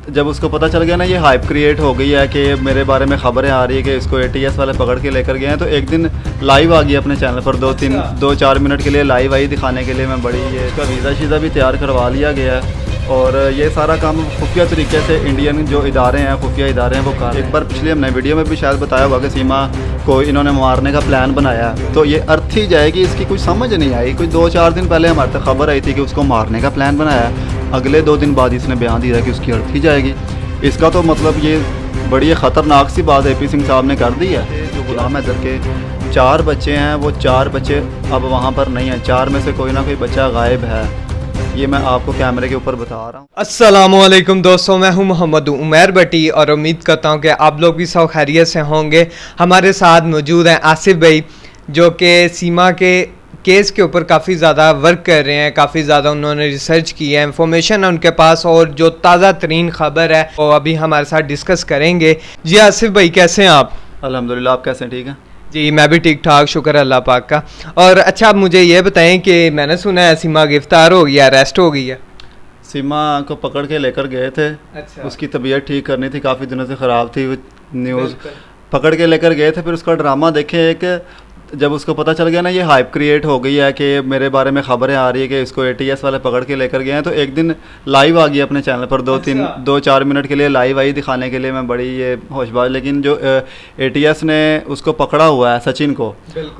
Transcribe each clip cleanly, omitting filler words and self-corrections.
जब उसको पता चल गया ना, ये हाइप क्रिएट हो गई है कि मेरे बारे में खबरें आ रही है कि इसको एटीएस वाले पकड़ के लेकर गए हैं, तो एक दिन लाइव आ गई अपने चैनल पर, 2-4 मिनट के लिए लाइव आई दिखाने के लिए। मैं बड़ी ये इसका वीज़ा शीज़ा भी तैयार करवा लिया गया है और ये सारा काम खुफिया तरीके से इंडियन जो इदारे हैं, खुफिया इदारे हैं, वो कर। एक बार पिछले हमने वीडियो में भी शायद बताया होगा कि सीमा को इन्होंने मारने का प्लान बनाया, तो ये अर्थ ही जाएगी, इसकी कुछ समझ नहीं आई। कुछ 2-4 दिन पहले हमारे तक खबर आई थी कि उसको मारने का प्लान बनाया, अगले 2 दिन बाद इसने बयान दिया कि उसकी अर्थ ही जाएगी। इसका तो मतलब ये बड़ी ख़तरनाक सी बात AP सिंह साहब ने कर दी है। जो गुलाम हैदर के 4 बच्चे हैं, वो 4 बच्चे अब वहाँ पर नहीं हैं, 4 में से कोई ना कोई बच्चा गायब है। ये मैं आपको कैमरे के ऊपर बता रहा हूँ। अस्सलामुअलैकुम दोस्तों, मैं हूँ मोहम्मद उमैर भट्टी और उम्मीद करता हूँ कि आप लोग भी सब खैरियत से होंगे। हमारे साथ मौजूद हैं आसिफ भाई, जो कि सीमा के केस के ऊपर काफ़ी ज़्यादा वर्क कर रहे हैं, काफ़ी ज़्यादा उन्होंने रिसर्च की है, इंफॉर्मेशन है उनके पास और जो ताज़ा तरीन खबर है वो अभी हमारे साथ डिस्कस करेंगे। जी आसिफ भाई, कैसे हैं आप? अल्हम्दुलिल्लाह, आप कैसे हैं? ठीक है जी, मैं भी ठीक ठाक, शुक्र अल्लाह पाक का। और अच्छा, आप मुझे ये बताएं कि मैंने सुना है सीमा गिरफ्तार हो गई है, अरेस्ट हो गई है। सीमा को पकड़ के लेकर गए थे। अच्छा। उसकी तबीयत ठीक करनी थी, काफ़ी दिनों से ख़राब थी। न्यूज़ पकड़ के लेकर गए थे, फिर उसका ड्रामा देखे। एक जब उसको पता चल गया ना, ये हाइप क्रिएट हो गई है कि मेरे बारे में खबरें आ रही है कि इसको एटीएस वाले पकड़ के लेकर गए हैं, तो एक दिन लाइव आ गई अपने चैनल पर, 2-4 मिनट के लिए लाइव आई दिखाने के लिए। मैं बड़ी ये होशबाज। लेकिन जो एटीएस ने उसको पकड़ा हुआ है सचिन को,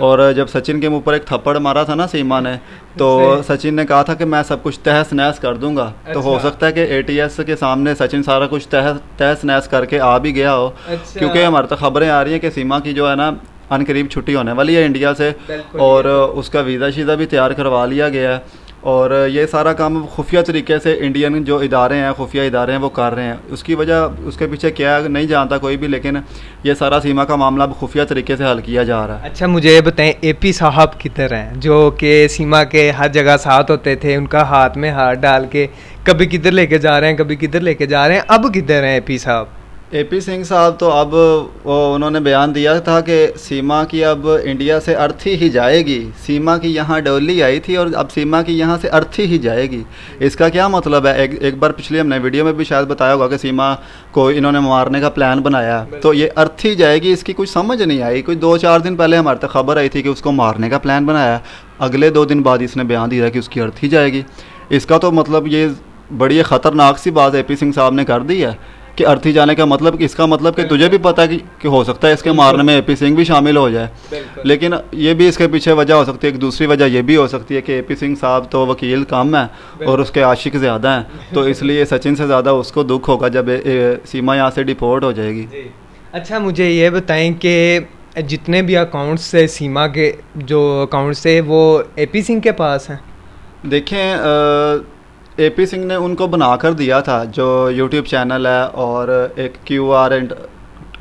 और जब सचिन के मुंह पर एक थप्पड़ मारा था ना सीमा ने, तो सचिन ने कहा था कि मैं सब कुछ तहस नहस कर दूंगा। तो हो सकता है कि एटीएस के सामने सचिन सारा कुछ तहस नहस करके आ भी गया हो। क्योंकि हमारे तक खबरें आ रही हैं कि सीमा की जो है ना, अनकरीब छुट्टी होने वाली है इंडिया से, और उसका वीज़ा शीज़ा भी तैयार करवा लिया गया है। और ये सारा काम खुफिया तरीके से इंडियन जो इदारे हैं, खुफिया इदारे हैं, वो कर रहे हैं। उसकी वजह, उसके पीछे क्या है नहीं जानता कोई भी, लेकिन ये सारा सीमा का मामला अब खुफिया तरीके से हल किया जा रहा है। अच्छा, मुझे ये बताएं, AP साहब किधर हैं, जो कि सीमा के हर जगह साथ होते थे, उनका हाथ में हाथ डाल के कभी किधर लेके जा रहे हैं, कभी किधर लेके जा रहे हैं, अब किधर हैं AP साहब? AP सिंह साहब तो अब उन्होंने बयान दिया था कि सीमा की अब इंडिया से अर्थी ही जाएगी। सीमा की यहाँ डोली आई थी और अब सीमा की यहाँ से अर्थी ही जाएगी। इसका क्या मतलब है? एक बार पिछले हमने वीडियो में भी शायद बताया होगा कि सीमा को इन्होंने मारने का प्लान बनाया, तो ये अर्थी जाएगी, इसकी कुछ समझ नहीं आई। कुछ 2-4 दिन पहले हमारे तक खबर आई थी कि उसको मारने का प्लान बनाया, अगले 2 दिन बाद इसने बयान दिया कि उसकी अर्थी जाएगी। इसका तो मतलब ये बड़ी ख़तरनाक सी बात AP सिंह साहब ने कर दी है कि अर्थी जाने का मतलब, इसका मतलब कि तुझे भी पता है कि हो सकता है इसके मारने में AP सिंह भी शामिल हो जाए। लेकिन ये भी इसके पीछे वजह हो सकती है। एक दूसरी वजह ये भी हो सकती है कि AP सिंह साहब तो वकील कम है और उसके आशिक ज़्यादा हैं, तो इसलिए सचिन से ज़्यादा उसको दुख होगा जब सीमा यहाँ से डिपोर्ट हो जाएगी। अच्छा, मुझे ये बताएं कि जितने भी अकाउंट्स से सीमा के जो अकाउंट्स थे वो AP सिंह के पास हैं? देखें, AP सिंह ने उनको बना कर दिया था, जो YouTube चैनल है, और एक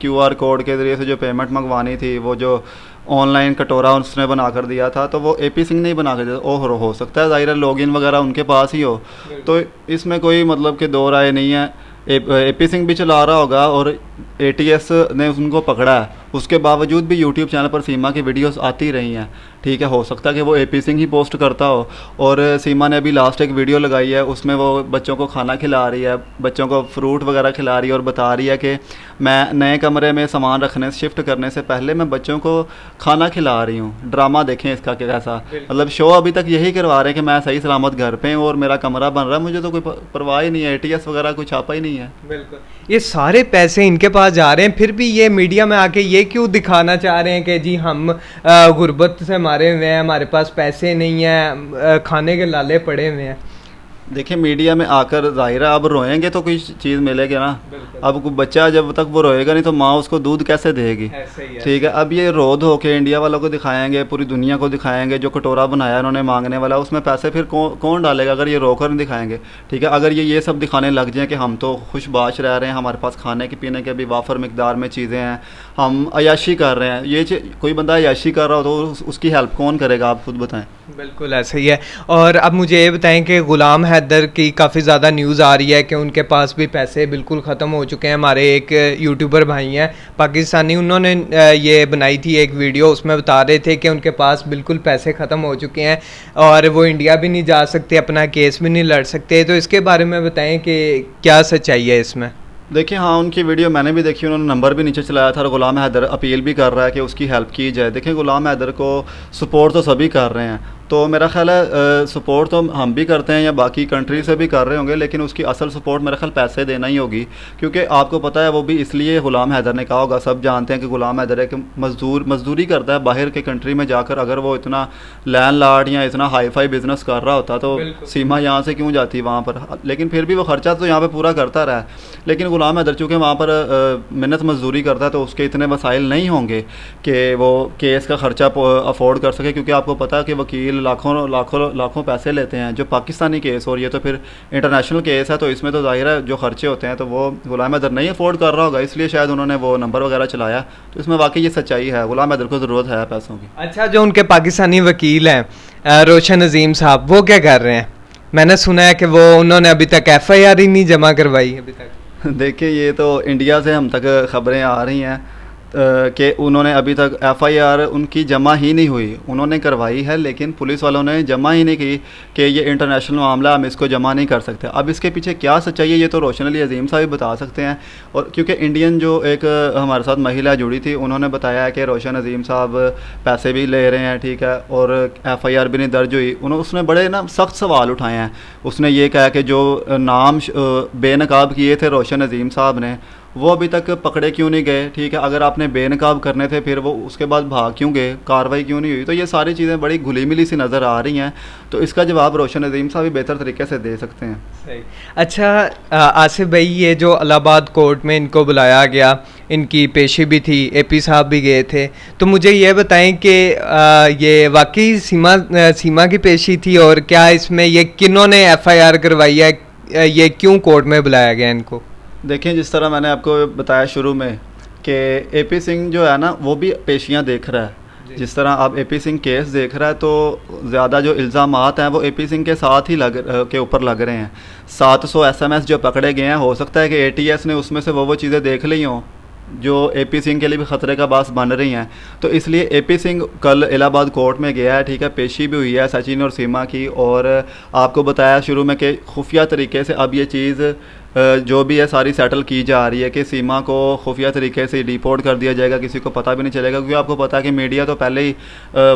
QR कोड के ज़रिए से जो पेमेंट मंगवानी थी, वो जो ऑनलाइन कटोरा उसने बना कर दिया था, तो वो AP सिंह ने ही बना कर दिया। और हो सकता है ज़ाहिर लॉगिन वगैरह उनके पास ही हो, तो इसमें कोई मतलब कि दो राय नहीं है। AP सिंह भी चला रहा होगा और ATS ने उनको पकड़ा है, उसके बावजूद भी YouTube चैनल पर सीमा की वीडियोस आती रही हैं। ठीक है, हो सकता है कि वो AP सिंह ही पोस्ट करता हो। और सीमा ने अभी लास्ट एक वीडियो लगाई है, उसमें वो बच्चों को खाना खिला रही है, बच्चों को फ्रूट वगैरह खिला रही है, और बता रही है कि मैं नए कमरे में सामान रखने से शिफ्ट करने से पहले मैं बच्चों को खाना खिला रही हूँ। ड्रामा देखें इसका कैसा, मतलब शो अभी तक यही करवा रहे हैं कि मैं सही सलामत घर पे हूँ और मेरा कमरा बन रहा है, मुझे तो कोई परवाह ही नहीं है, ATS वगैरह कुछ छापा ही नहीं है। बिल्कुल, ये सारे पैसे इनके पास जा रहे हैं, फिर भी ये मीडिया में आके ये क्यों दिखाना चाह रहे हैं कि जी हम गुर्बत से मारे हुए हैं, हमारे पास पैसे नहीं हैं, खाने के लाले पड़े हुए हैं। देखिए, मीडिया में आकर ज़ाहिर है अब रोएंगे तो कोई चीज़ मिलेगी ना। अब बच्चा जब तक वो रोएगा नहीं तो माँ उसको दूध कैसे देगी? ठीक है, अब ये रो धो के इंडिया वालों को दिखाएंगे, पूरी दुनिया को दिखाएंगे, जो कटोरा बनाया उन्होंने मांगने वाला, उसमें पैसे फिर कौन डालेगा अगर ये रोकर नहीं दिखाएंगे? ठीक है, अगर ये सब दिखाने लग जाएँ कि हम तो खुशबाश रह रहे हैं, हमारे पास खाने के पीने के भी वाफर मिकदार में चीज़ें हैं, हम अयाशी कर रहे हैं, ये कोई बंदा अयाशी कर रहा हो तो उसकी हेल्प कौन करेगा? आप खुद बताएं। बिल्कुल ऐसा ही है। और अब मुझे ये बताएं कि ग़ुलाम हैदर की काफ़ी ज़्यादा न्यूज़ आ रही है कि उनके पास भी पैसे बिल्कुल ख़त्म हो चुके हैं। हमारे एक यूट्यूबर भाई हैं पाकिस्तानी, उन्होंने ये बनाई थी एक वीडियो, उसमें बता रहे थे कि उनके पास बिल्कुल पैसे ख़त्म हो चुके हैं और वो इंडिया भी नहीं जा सकते, अपना केस भी नहीं लड़ सकते। तो इसके बारे में बताएं कि क्या सच्चाई है इसमें। देखिए हाँ, उनकी वीडियो मैंने भी देखी, उन्होंने नंबर भी नीचे चलाया था और ग़ुलाम हैदर अपील भी कर रहा है कि उसकी हेल्प की जाए। देखिए ग़ुलाम हैदर को सपोर्ट तो सभी कर रहे हैं, तो मेरा ख़्याल है सपोर्ट तो हम भी करते हैं या बाकी कंट्री से भी कर रहे होंगे, लेकिन उसकी असल सपोर्ट मेरा ख्याल पैसे देना ही होगी। क्योंकि आपको पता है वो भी इसलिए ग़ुलाम हैदर ने कहा होगा, सब जानते हैं कि ग़ुलाम हैदर एक मज़दूरी करता है बाहर के कंट्री में जाकर। अगर वो इतना लैंड लॉर्ड या इतना हाई फाई बिज़नेस कर रहा होता तो सीमा यहाँ से क्यों जाती वहाँ पर, लेकिन फिर भी वो ख़र्चा तो यहाँ पर पूरा करता रहा है। लेकिन ग़ुलाम हैदर चूँकि वहाँ पर मिन्नत मजदूरी करता है तो उसके इतने वसाइल नहीं होंगे कि वो केस का ख़र्चा अफोर्ड कर सके, क्योंकि आपको पता है कि वकील लाखों पैसे लेते हैं जो पाकिस्तानी केस, और ये तो फिर इंटरनेशनल केस है, तो इसमें तो ज़ाहिर है जो खर्चे होते हैं तो वो ग़ुलाम हैदर नहीं अफोर्ड कर रहा होगा, इसलिए शायद उन्होंने वो नंबर वगैरह चलाया। तो इसमें वाकई ये सच्चाई है, ग़ुलाम हैदर को ज़रूरत है पैसों की। अच्छा, जो उनके पाकिस्तानी वकील हैं रोशन अजीम साहब, वो क्या कर रहे हैं? मैंने सुना है कि वो उन्होंने अभी तक FIR ही नहीं जमा करवाई अभी तक। देखिए ये तो इंडिया से हम तक ख़बरें आ रही हैं कि उन्होंने अभी तक FIR उनकी जमा ही नहीं हुई। उन्होंने करवाई है लेकिन पुलिस वालों ने जमा ही नहीं की कि ये इंटरनेशनल मामला, हम इसको जमा नहीं कर सकते। अब इसके पीछे क्या सच्चाई है ये तो रोशन अली अजीम साहब बता सकते हैं। और क्योंकि इंडियन जो एक हमारे साथ महिला जुड़ी थी, उन्होंने बताया है कि रोशन अजीम साहब पैसे भी ले रहे हैं, ठीक है, और FIR भी नहीं दर्ज हुई। उसने बड़े ना सख्त सवाल उठाए हैं। उसने ये कहा कि जो नाम बेनकाब किए थे रोशन अजीम साहब ने, वो अभी तक पकड़े क्यों नहीं गए, ठीक है, अगर आपने बेनकाब करने थे फिर वो उसके बाद भाग क्यों गए, कार्रवाई क्यों नहीं हुई। तो ये सारी चीज़ें बड़ी घुली मिली सी नज़र आ रही हैं, तो इसका जवाब रोशन अजीम साहब भी बेहतर तरीके से दे सकते हैं। सही। अच्छा आसिफ भाई, ये जो इलाहाबाद कोर्ट में इनको बुलाया गया, इनकी पेशी भी थी, AP साहब भी गए थे, तो मुझे ये बताएं कि ये वाकई सीमा की पेशी थी और क्या इसमें ये किन्होंने FIR करवाई है, ये क्यों कोर्ट में बुलाया गया इनको? देखिए जिस तरह मैंने आपको बताया शुरू में कि AP सिंह जो है ना वो भी पेशियां देख रहा है। जिस तरह आप AP सिंह केस देख रहा है तो ज़्यादा जो इल्ज़ामात हैं वो AP सिंह के साथ ही के ऊपर लग रहे हैं। 700 SMS जो पकड़े गए हैं, हो सकता है कि ATS ने उसमें से वो चीज़ें देख ली हों जो AP सिंह के लिए भी ख़तरे का बास बन रही हैं। तो इसलिए AP सिंह कल इलाहाबाद कोर्ट में गया है, ठीक है, पेशी भी हुई है सचिन और सीमा की। और आपको बताया शुरू में कि खुफिया तरीके से अब ये चीज़ जो भी है सारी सेटल की जा रही है कि सीमा को खुफिया तरीके से डिपोर्ट कर दिया जाएगा, किसी को पता भी नहीं चलेगा। क्योंकि आपको पता है कि मीडिया तो पहले ही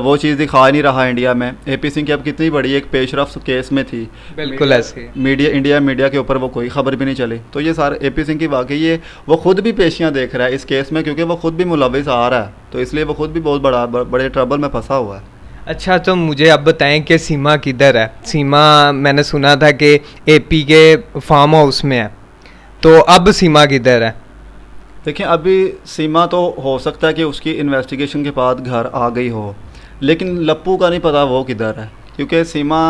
वो चीज़ दिखा नहीं रहा इंडिया में। AP सिंह की अब कितनी बड़ी एक पेशरफ केस में थी, बिल्कुल ऐसे मीडिया के ऊपर वो कोई ख़बर भी नहीं चली। तो ये सारे AP सिंह की वाकई ये वो ख़ुद भी पेशियाँ देख रहा है इस केस में, क्योंकि वो ख़ुद भी मुलविस आ रहा है, तो इसलिए वो ख़ुद भी बहुत बड़े ट्रबल में फंसा हुआ है। अच्छा, तो मुझे अब बताएं कि सीमा किधर है? सीमा मैंने सुना था कि AP के फार्म हाउस में है, तो अब सीमा किधर है? देखिए अभी सीमा तो हो सकता है कि उसकी इन्वेस्टिगेशन के बाद घर आ गई हो, लेकिन लप्पू का नहीं पता वो किधर है। क्योंकि सीमा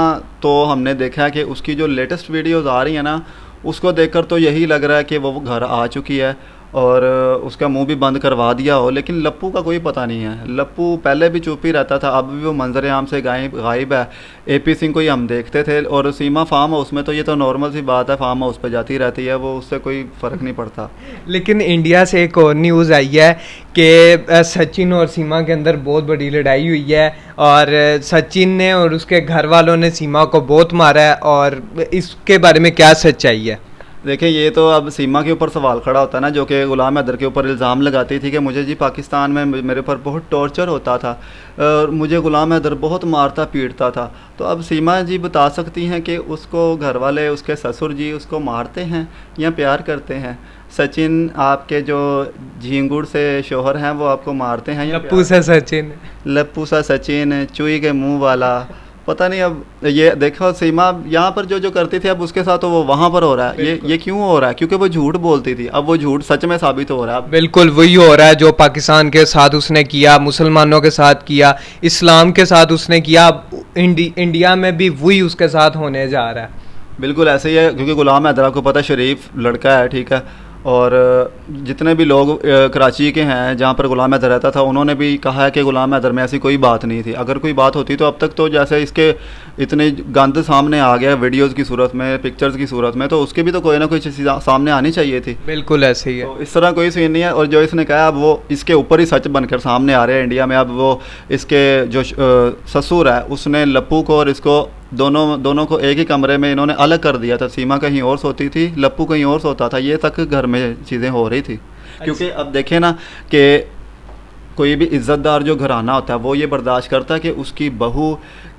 तो हमने देखा है कि उसकी जो लेटेस्ट वीडियोज़ आ रही हैं ना, उसको देखकर तो यही लग रहा है कि वो घर आ चुकी है और उसका मुंह भी बंद करवा दिया हो, लेकिन लप्पू का कोई पता नहीं है। लप्पू पहले भी चुप ही रहता था, अब भी वो मंजर आम से गायब है। AP सिंह को ही हम देखते थे। और सीमा फार्म हाउस में तो ये तो नॉर्मल सी बात है, फार्म हाउस पे जाती रहती है वो, उससे कोई फ़र्क नहीं पड़ता। लेकिन इंडिया से एक और न्यूज़ आई है कि सचिन और सीमा के अंदर बहुत बड़ी लड़ाई हुई है और सचिन ने और उसके घर वालों ने सीमा को बहुत मारा है, और इसके बारे में क्या सच्चाई है? देखिए ये तो अब सीमा के ऊपर सवाल खड़ा होता है ना, जो कि ग़ुलाम हैदर के ऊपर इल्ज़ाम लगाती थी कि मुझे जी पाकिस्तान में मेरे ऊपर बहुत टॉर्चर होता था और मुझे ग़ुलाम हैदर बहुत मारता पीटता था। तो अब सीमा जी बता सकती हैं कि उसको घर वाले, उसके ससुर जी उसको मारते हैं या प्यार करते हैं? सचिन आपके जो झींगुड़ से शोहर हैं वो आपको मारते हैं या लप्पू सा सचिन, चुई के मुँह वाला, पता नहीं। अब ये देखो सीमा यहाँ पर जो करती थी अब उसके साथ तो वो वहाँ पर हो रहा है। ये क्यों हो रहा है? क्योंकि वो झूठ बोलती थी, अब वो झूठ सच में साबित हो रहा है। बिल्कुल वही हो रहा है जो पाकिस्तान के साथ उसने किया, मुसलमानों के साथ किया, इस्लाम के साथ उसने किया, इंडिया में भी वही उसके साथ होने जा रहा है। बिल्कुल ऐसे ही है, क्योंकि ग़ुलाम हैदर आपको पता है शरीफ लड़का है, ठीक है, और जितने भी लोग कराची के हैं जहाँ पर गुलाम हैदर रहता था, उन्होंने भी कहा है कि गुलाम हैदर में ऐसी कोई बात नहीं थी। अगर कोई बात होती तो अब तक तो जैसे इसके इतने गंद सामने आ गया वीडियोस की सूरत में, पिक्चर्स की सूरत में, तो उसके भी तो कोई ना कोई चीज़ सामने आनी चाहिए थी। बिल्कुल ऐसे ही है। तो इस तरह कोई सीन नहीं है। और जो इसने कहा अब वो इसके ऊपर ही सच बनकर सामने आ रहे हैं इंडिया में। अब वो इसके जो ससुर है उसने लप्पू को और इसको दोनों को एक ही कमरे में इन्होंने अलग कर दिया था। सीमा कहीं और सोती थी, लप्पू कहीं और सोता था, ये तक घर में चीज़ें हो रही थी। क्योंकि अब देखें ना कि कोई भी इज़्ज़तदार जो घराना होता है वो ये बर्दाश्त करता है कि उसकी बहू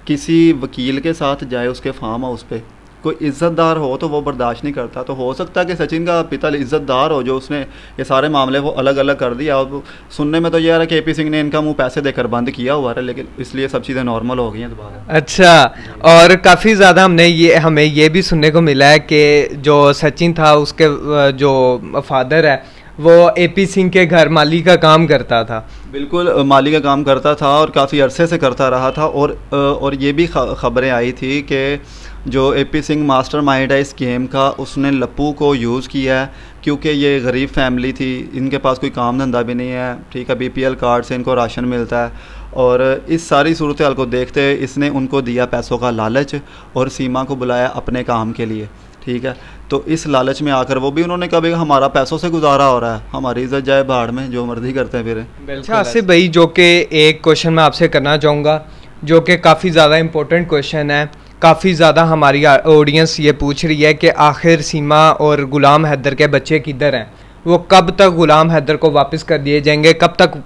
किसी वकील के साथ जाए उसके फार्म हाउस पे। कोई इज़्ज़तदार हो तो वो बर्दाश्त नहीं करता। तो हो सकता है कि सचिन का पिता इज़्ज़तदार हो जो उसने ये सारे मामले वो अलग अलग कर दिया। और सुनने में तो ये आ रहा है कि AP सिंह ने इनका मुंह पैसे देकर बंद किया हुआ है, लेकिन इसलिए सब चीज़ें नॉर्मल हो गई हैं दोबारा। अच्छा, और काफ़ी ज़्यादा हमें ये भी सुनने को मिला है कि जो सचिन था उसके जो फादर है वो AP सिंह के घर माली का काम करता था। बिल्कुल माली का काम करता था और काफ़ी अरसे से करता रहा था। और ये भी ख़बरें आई थी कि जो AP सिंह मास्टरमाइंड है इस गेम का, उसने लप्पू को यूज़ किया है। क्योंकि ये गरीब फैमिली थी, इनके पास कोई काम धंधा भी नहीं है, ठीक है, BPL कार्ड से इनको राशन मिलता है। और इस सारी सूरत हाल को देखते इसने उनको दिया पैसों का लालच और सीमा को बुलाया अपने काम के लिए, ठीक है। तो इस लालच में आकर वो भी उन्होंने कहा भाई हमारा पैसों से गुजारा हो रहा है, हमारी इज्जत जाए भाड़ में, जो मर्जी करते हैं फिर। अच्छा आसिफ भाई, जो कि एक क्वेश्चन मैं आपसे करना चाहूँगा जो कि काफ़ी ज़्यादा इम्पोर्टेंट क्वेश्चन है। काफ़ी ज़्यादा हमारी ऑडियंस ये पूछ रही है कि आखिर सीमा और गुलाम हैदर के बच्चे किधर हैं, वो कब तक गुलाम हैदर को वापस कर दिए जाएंगे, कब तक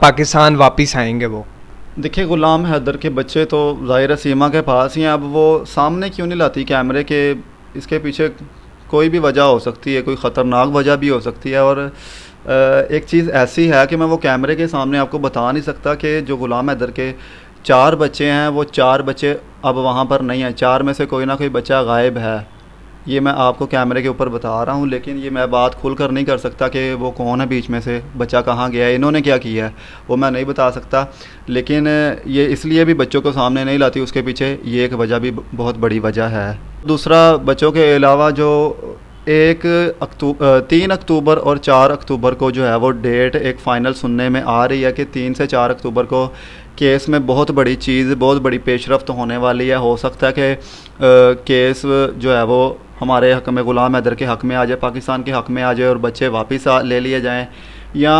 पाकिस्तान वापस आएंगे वो? देखिए गुलाम हैदर के बच्चे तो ज़ाहिर सीमा के पास ही हैं। अब वो सामने क्यों नहीं लाती कैमरे के, इसके पीछे कोई भी वजह हो सकती है, कोई ख़तरनाक वजह भी हो सकती है। और एक चीज़ ऐसी है कि मैं वो कैमरे के सामने आपको बता नहीं सकता कि जो गुलाम हैदर के 4 बच्चे हैं वो 4 बच्चे अब वहाँ पर नहीं हैं। 4 में से कोई ना कोई बच्चा गायब है, ये मैं आपको कैमरे के ऊपर बता रहा हूँ। लेकिन ये मैं बात खुल कर नहीं कर सकता कि वो कौन है बीच में से, बच्चा कहाँ गया है, इन्होंने क्या किया है, वो मैं नहीं बता सकता। लेकिन ये इसलिए भी बच्चों को सामने नहीं लाती, उसके पीछे ये एक वजह भी बहुत बड़ी वजह है। दूसरा, बच्चों के अलावा जो 3 अक्टूबर और 4 अक्टूबर को जो है वो डेट एक फ़ाइनल सुनने में आ रही है कि 3 से 4 अक्टूबर को केस में बहुत बड़ी चीज़, बहुत बड़ी पेशरफ्त होने वाली है। हो सकता है कि केस जो है वो हमारे हक़ में, गुलाम हैदर के हक़ में आ जाए, पाकिस्तान के हक़ में आ जाए और बच्चे वापस ले लिए जाएं, या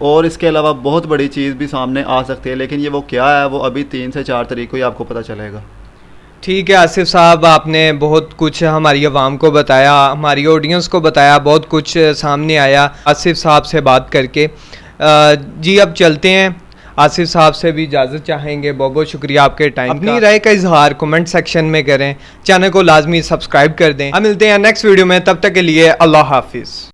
और इसके अलावा बहुत बड़ी चीज़ भी सामने आ सकती है। लेकिन ये वो क्या है वो अभी 3 से 4 तारीख को ही आपको पता चलेगा। ठीक है आसिफ साहब, आपने बहुत कुछ हमारी आवाम को बताया, हमारी ऑडियंस को बताया, बहुत कुछ सामने आया आसिफ साहब से बात करके। जी अब चलते हैं, आसिफ साहब से भी इजाज़त चाहेंगे। बहुत बहुत शुक्रिया आपके टाइम। अपनी राय का इजहार कमेंट सेक्शन में करें, चैनल को लाजमी सब्सक्राइब कर दें। हम मिलते हैं नेक्स्ट वीडियो में, तब तक के लिए अल्लाह हाफिज़।